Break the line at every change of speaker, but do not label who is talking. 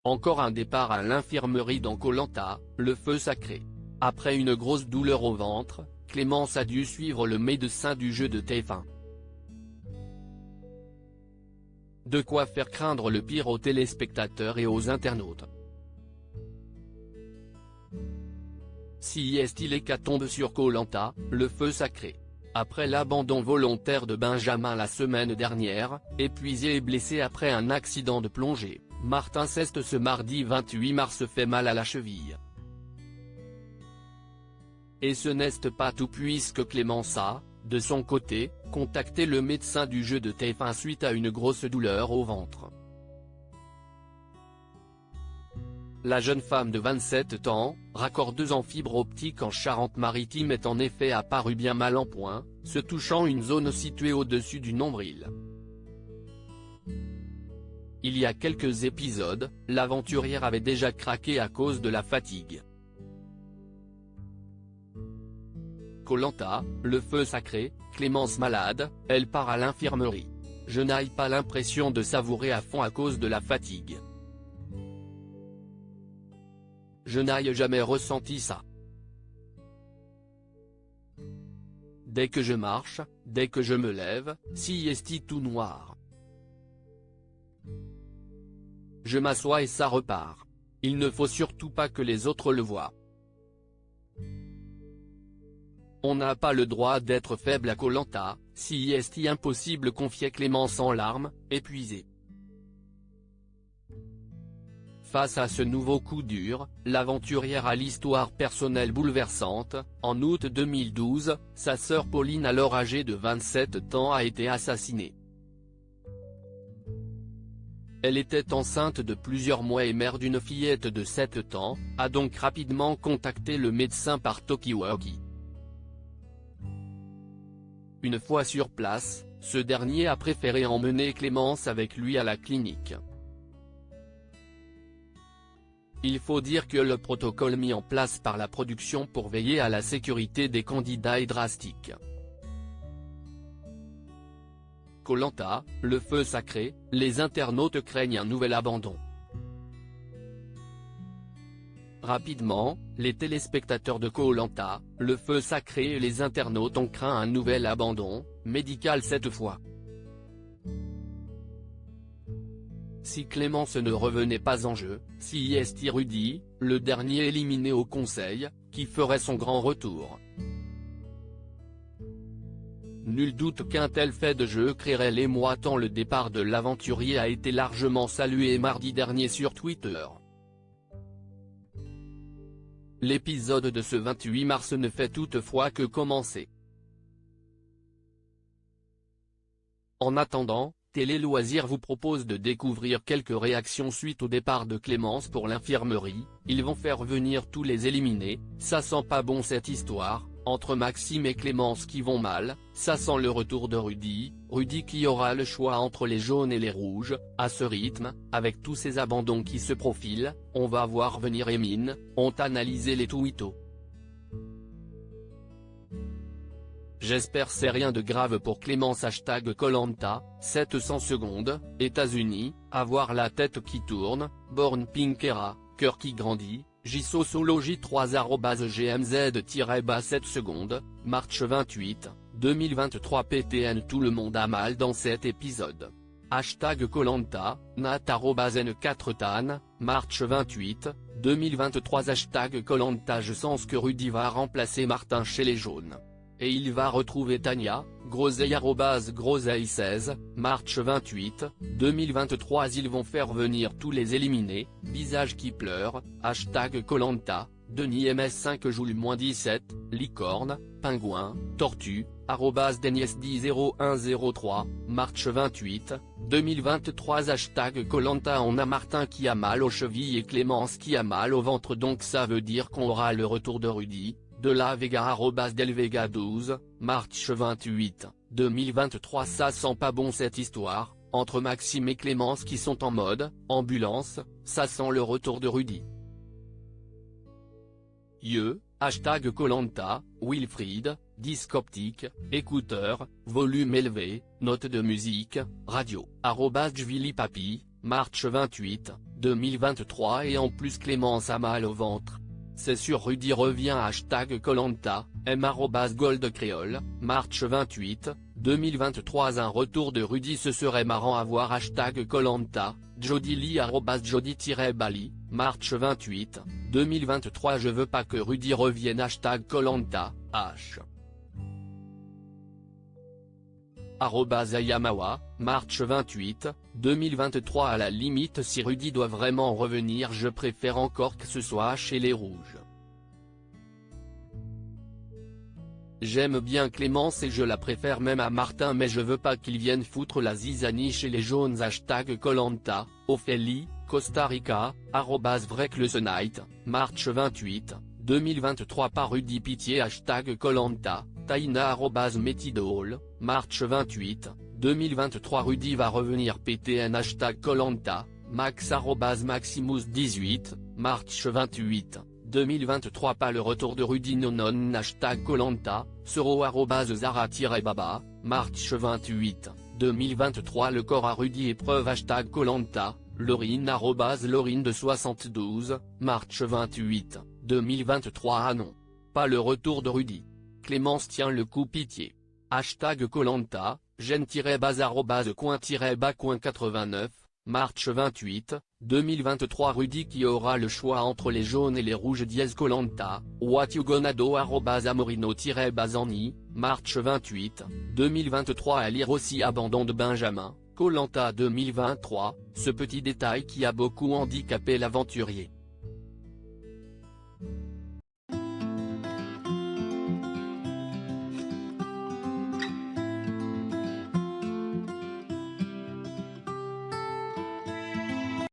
Encore un départ à l'infirmerie dans Koh Lanta, le feu sacré. Après une grosse douleur au ventre, Clémence a dû suivre le médecin du jeu de TF1. De quoi faire craindre le pire aux téléspectateurs et aux internautes. Si est-il l'hécatombe sur Koh Lanta, le feu sacré. Après l'abandon volontaire de Benjamin la semaine dernière, épuisé et blessé après un accident de plongée, Martin Ceste ce mardi 28 mars fait mal à la cheville. Et ce n'est pas tout puisque Clémence a, de son côté, contacté le médecin du jeu de TF1 suite à une grosse douleur au ventre. La jeune femme de 27 ans, raccordeuse en fibre optique en Charente-Maritime est en effet apparue bien mal en point, se touchant une zone située au-dessus du nombril. Il y a quelques épisodes, l'aventurière avait déjà craqué à cause de la fatigue. Koh Lanta, le feu sacré, Clémence malade, elle part à l'infirmerie. Je n'ai pas l'impression de savourer à fond à cause de la fatigue. Je n'ai jamais ressenti ça. Dès que je marche, dès que je me lève, si est tout noir. Je m'assois et ça repart. Il ne faut surtout pas que les autres le voient. On n'a pas le droit d'être faible à Koh Lanta, si est impossible confiait Clémence en larmes, épuisée. Face à ce nouveau coup dur, l'aventurière a l'histoire personnelle bouleversante. En août 2012, sa sœur Pauline alors âgée de 27 ans a été assassinée. Elle était enceinte de plusieurs mois et mère d'une fillette de 7 ans, a donc rapidement contacté le médecin par talkie-walkie. Une fois sur place, ce dernier a préféré emmener Clémence avec lui à la clinique. Il faut dire que le protocole mis en place par la production pour veiller à la sécurité des candidats est drastique. Koh Lanta, le feu sacré, les internautes craignent un nouvel abandon. Rapidement, les téléspectateurs de Koh Lanta, le feu sacré et les internautes ont craint un nouvel abandon, médical cette fois. Si Clémence ne revenait pas en jeu, si est Rudy, le dernier éliminé au conseil, qui ferait son grand retour. Nul doute qu'un tel fait de jeu créerait l'émoi tant le départ de l'aventurier a été largement salué mardi dernier sur Twitter. L'épisode de ce 28 mars ne fait toutefois que commencer. En attendant, Télé Loisirs vous propose de découvrir quelques réactions suite au départ de Clémence pour l'infirmerie. Ils vont faire venir tous les éliminés, ça sent pas bon cette histoire, entre Maxime et Clémence qui vont mal, ça sent le retour de Rudy qui aura le choix entre les jaunes et les rouges. À ce rythme, avec tous ces abandons qui se profilent, on va voir venir Emine, ont analysé les tweetos. J'espère c'est rien de grave pour Clémence #Koh Lanta, 700 secondes, États-Unis, avoir la tête qui tourne, Born Pinkera, cœur qui grandit, JSociologie3 @gmz-7 secondes, March 28, 2023 PTN. Tout le monde a mal dans cet épisode. #Koh Lanta, Nat@N4tan, March 28, 2023 #Koh Lanta. Je sens que Rudy va remplacer Martin chez les jaunes. Et il va retrouver Tania, Groseille @Groseille16, March 28, 2023. Ils vont faire venir tous les éliminés, visage qui pleure, #Koh Lanta, Denis MS5 Joule-17, Licorne, Pingouin, Tortue, @Deniesd0103, March 28, 2023 #Koh Lanta. On a Martin qui a mal aux chevilles et Clémence qui a mal au ventre, donc ça veut dire qu'on aura le retour de Rudy. De la Vega @Delvega12, March 28, 2023. Ça sent pas bon cette histoire, entre Maxime et Clémence qui sont en mode ambulance, ça sent le retour de Rudy. #Koh Lanta, Wilfried, disque optique, écouteur, volume élevé, note de musique, radio, @JviliPapi, March 28, 2023 et en plus Clémence a mal au ventre. C'est sur Rudy revient #Koh-Lanta, m@goldcreole, March 28, 2023 Un retour de Rudy ce serait marrant à voir #Koh-Lanta, Jody Lee @Jody-Bali, March 28, 2023 Je veux pas que Rudy revienne #Koh-Lanta, h. @Ayamawa, March 28, 2023 À la limite si Rudy doit vraiment revenir je préfère encore que ce soit chez les Rouges. J'aime bien Clémence et je la préfère même à Martin mais je veux pas qu'il vienne foutre la zizanie chez les jaunes #Koh-Lanta, Ophélie, Costa Rica, @VrecLeSenite, March 28, 2023 Par Rudy Pitié #Koh-Lanta, Taina @Metidol, March 28, 2023 Rudy va revenir PTN #Koh-Lanta, Max @Maximus 18, March 28, 2023 Pas le retour de Rudy Nonon #Koh-Lanta, Soro @Zara-Baba, March 28, 2023 Le corps à Rudy épreuve #Koh-Lanta, Laurine Laurine de 72, March 28, 2023 Ah non. Pas le retour de Rudy. Clémence tient le coup pitié. #Koh-Lanta, Coin-Bas-Coin-89, March 28, 2023 Rudy qui aura le choix entre les jaunes et les rouges Koh-Lanta, What you gonna do @Amorino-Bazani, March 28, 2023 À lire aussi Abandon de Benjamin, Koh-Lanta 2023, ce petit détail qui a beaucoup handicapé l'aventurier.